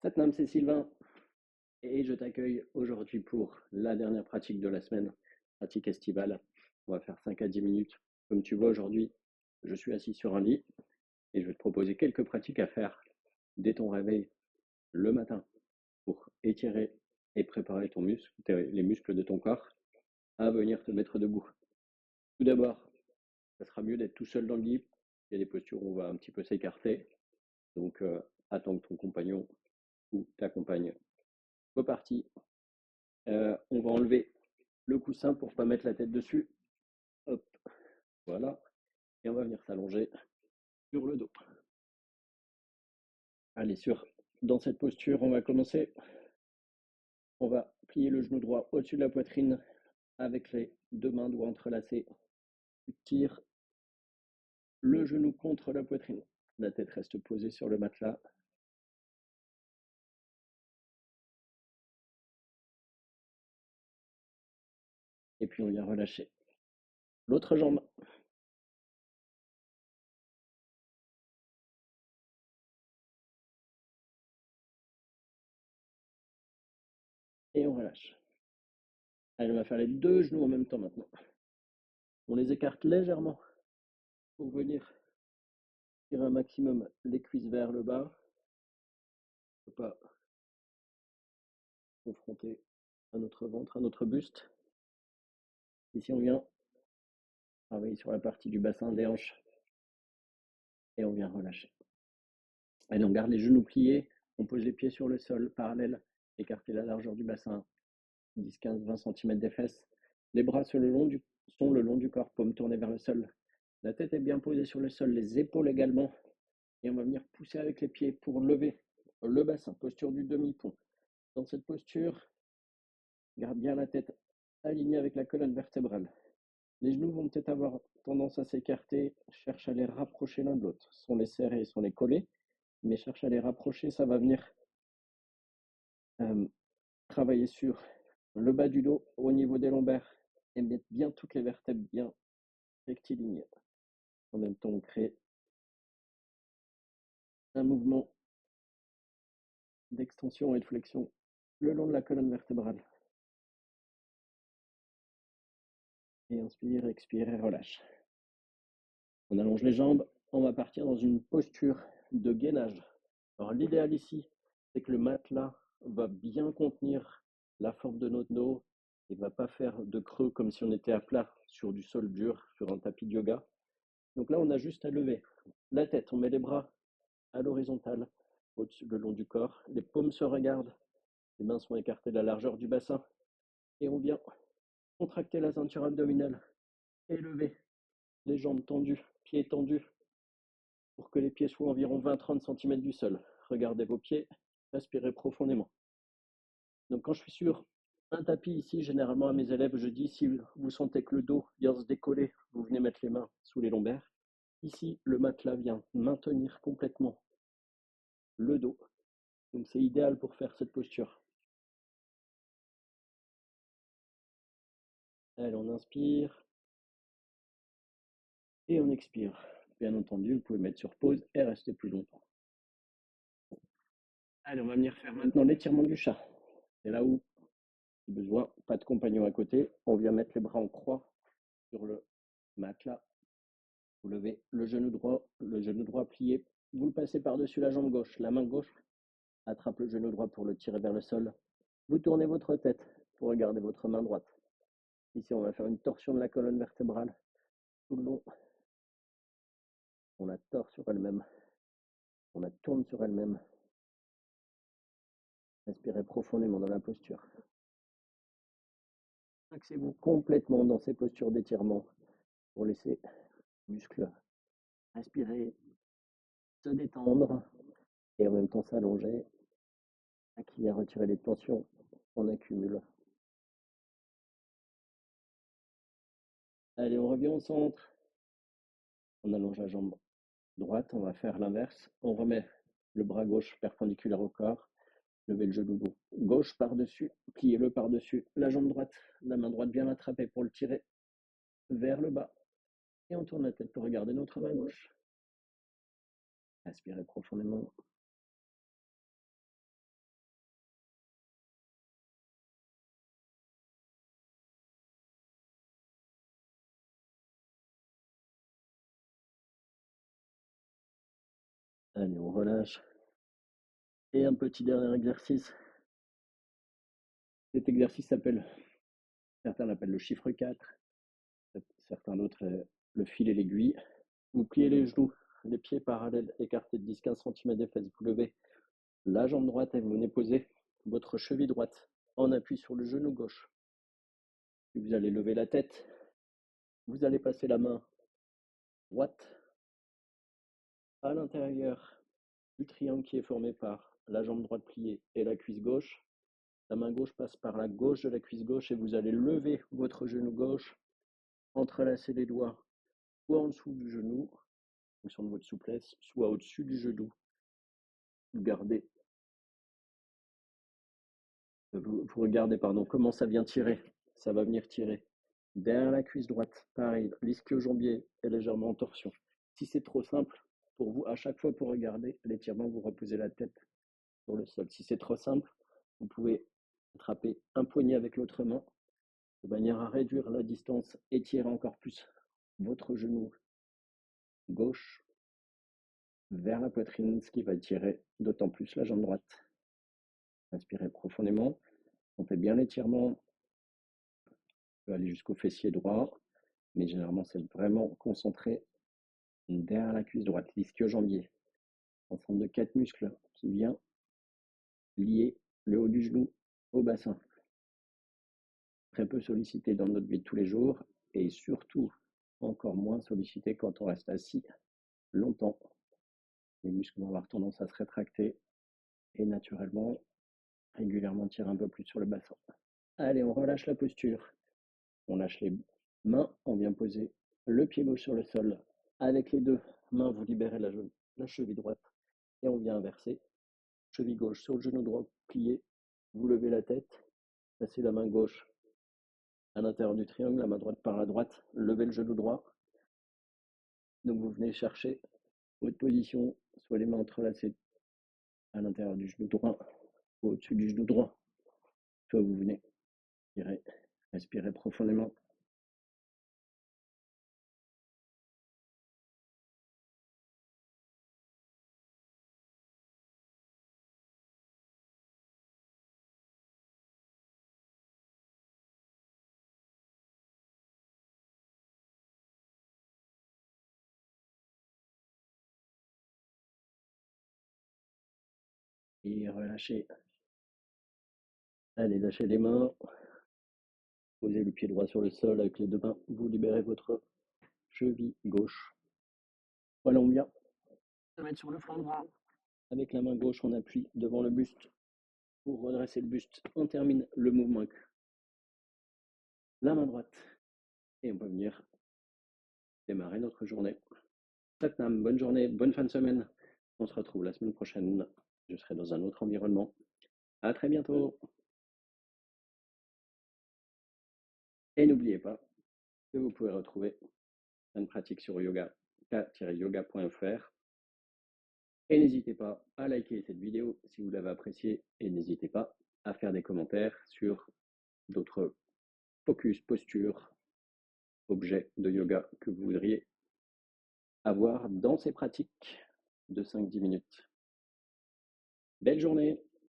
Satnam, c'est Sylvain et je t'accueille aujourd'hui pour la dernière pratique de la semaine, pratique estivale. On va faire 5 à 10 minutes. Comme tu vois aujourd'hui, je suis assis sur un lit et je vais te proposer quelques pratiques à faire dès ton réveil le matin pour étirer et préparer les muscles de ton corps à venir te mettre debout. Tout d'abord, ça sera mieux d'être tout seul dans le lit. Il y a des postures où on va un petit peu s'écarter. Donc, attends que ton compagnon ou ta compagne soit parti. On va enlever le coussin pour ne pas mettre la tête dessus. Hop, voilà. Et on va venir s'allonger sur le dos. Allez, dans cette posture, on va commencer. On va plier le genou droit au-dessus de la poitrine avec les deux mains doigts entrelacés. Tu tires le genou contre la poitrine. La tête reste posée sur le matelas. Et puis on vient relâcher l'autre jambe. Et on relâche. Allez, on va faire les deux genoux en même temps maintenant. On les écarte légèrement pour venir tirer un maximum les cuisses vers le bas. Il ne faut pas confronter à notre ventre, à notre buste. Ici, on vient travailler sur la partie du bassin des hanches et on vient relâcher. Allez, on garde les genoux pliés, on pose les pieds sur le sol, parallèle, écarter la largeur du bassin, 10, 15, 20 cm des fesses. Les bras sont le long du corps, paume tournée vers le sol. La tête est bien posée sur le sol, les épaules également. Et on va venir pousser avec les pieds pour lever le bassin, posture du demi-pont. Dans cette posture, garde bien la tête alignée avec la colonne vertébrale. Les genoux vont peut-être avoir tendance à s'écarter, cherche à les rapprocher l'un de l'autre. Sans les serrer, sans les coller, mais cherche à les rapprocher, ça va venir travailler sur le bas du dos au niveau des lombaires et mettre bien toutes les vertèbres bien rectilignées. En même temps, on crée un mouvement d'extension et de flexion le long de la colonne vertébrale. Et inspire, expire et relâche. On allonge les jambes, on va partir dans une posture de gainage. Alors l'idéal ici, c'est que le matelas va bien contenir la forme de notre dos et ne va pas faire de creux comme si on était à plat sur du sol dur, sur un tapis de yoga. Donc là, on a juste à lever la tête, on met les bras à l'horizontale, au-dessus, le long du corps. Les paumes se regardent, les mains sont écartées de la largeur du bassin et on vient contracter la ceinture abdominale et lever les jambes tendues, pieds tendus, pour que les pieds soient environ 20-30 cm du sol. Regardez vos pieds, respirez profondément. Donc quand je suis sur un tapis ici, généralement à mes élèves, je dis si vous sentez que le dos vient se décoller, vous venez mettre les mains sous les lombaires. Ici, le matelas vient maintenir complètement le dos. Donc c'est idéal pour faire cette posture. Allez, on inspire et on expire. Bien entendu, vous pouvez mettre sur pause et rester plus longtemps. Allez, on va venir faire maintenant l'étirement du chat. C'est là où, si besoin, pas de compagnon à côté, on vient mettre les bras en croix sur le matelas. Vous levez le genou droit plié. Vous le passez par-dessus la jambe gauche. La main gauche attrape le genou droit pour le tirer vers le sol. Vous tournez votre tête pour regarder votre main droite. Ici, on va faire une torsion de la colonne vertébrale tout le long. On la tord sur elle-même. On la tourne sur elle-même. Respirez profondément dans la posture. Axez-vous complètement dans ces postures d'étirement pour laisser les muscles respirer, se détendre et en même temps s'allonger. Qui vient retirer les tensions qu'on accumule. Allez, on revient au centre. On allonge la jambe droite, on va faire l'inverse. On remet le bras gauche perpendiculaire au corps. Levez le genou gauche par-dessus, pliez-le par-dessus la jambe droite. La main droite bien attrapée pour le tirer vers le bas. Et on tourne la tête pour regarder notre main gauche. Inspirez profondément. Allez, on relâche. Et un petit dernier exercice. Cet exercice s'appelle, certains l'appellent le chiffre 4, certains d'autres le fil et l'aiguille. Vous pliez les genoux, les pieds parallèles, écartés de 10-15 cm des fesses. Vous levez la jambe droite et vous venez poser votre cheville droite en appui sur le genou gauche. Puis vous allez lever la tête. Vous allez passer la main droite à l'intérieur du triangle qui est formé par la jambe droite pliée et la cuisse gauche. La main gauche passe par la gauche de la cuisse gauche et vous allez lever votre genou gauche, entrelacer les doigts soit en dessous du genou, en fonction de votre souplesse, soit au-dessus du genou. Vous regardez comment ça vient tirer. Ça va venir tirer derrière la cuisse droite. Pareil, l'ischio-jambier est légèrement en torsion. Si c'est trop simple pour vous, à chaque fois pour regarder l'étirement, vous reposez la tête sur le sol. Si c'est trop simple, vous pouvez attraper un poignet avec l'autre main de manière à réduire la distance et tirer encore plus votre genou gauche vers la poitrine, ce qui va tirer d'autant plus la jambe droite. Inspirez profondément, on fait bien l'étirement, on peut aller jusqu'au fessier droit, mais généralement c'est vraiment concentré derrière la cuisse droite, l'ischio-jambier, ensemble de 4 muscles qui vient lier le haut du genou au bassin. Très peu sollicité dans notre vie de tous les jours et surtout encore moins sollicité quand on reste assis longtemps. Les muscles vont avoir tendance à se rétracter et naturellement, régulièrement tirer un peu plus sur le bassin. Allez, on relâche la posture. On lâche les mains, on vient poser le pied gauche sur le sol. Avec les deux mains, vous libérez la cheville droite et on vient inverser. Cheville gauche sur le genou droit plié, vous levez la tête, passez la main gauche à l'intérieur du triangle, la main droite par la droite, levez le genou droit. Donc vous venez chercher votre position, soit les mains entrelacées à l'intérieur du genou droit ou au-dessus du genou droit, soit vous venez respirer profondément. Et relâchez. Allez, lâchez les mains. Posez le pied droit sur le sol avec les deux mains. Vous libérez votre cheville gauche. Allons bien. Se mettre sur le flanc droit. Avec la main gauche, on appuie devant le buste. Pour redresser le buste, on termine le mouvement avec la main droite. Et on peut venir démarrer notre journée. Satnam, bonne journée, bonne fin de semaine. On se retrouve la semaine prochaine. Je serai dans un autre environnement. À très bientôt. Et n'oubliez pas que vous pouvez retrouver une pratique sur yoga-yoga.fr. Et n'hésitez pas à liker cette vidéo si vous l'avez appréciée. Et n'hésitez pas à faire des commentaires sur d'autres focus, postures, objets de yoga que vous voudriez avoir dans ces pratiques de 5-10 minutes. Belle journée!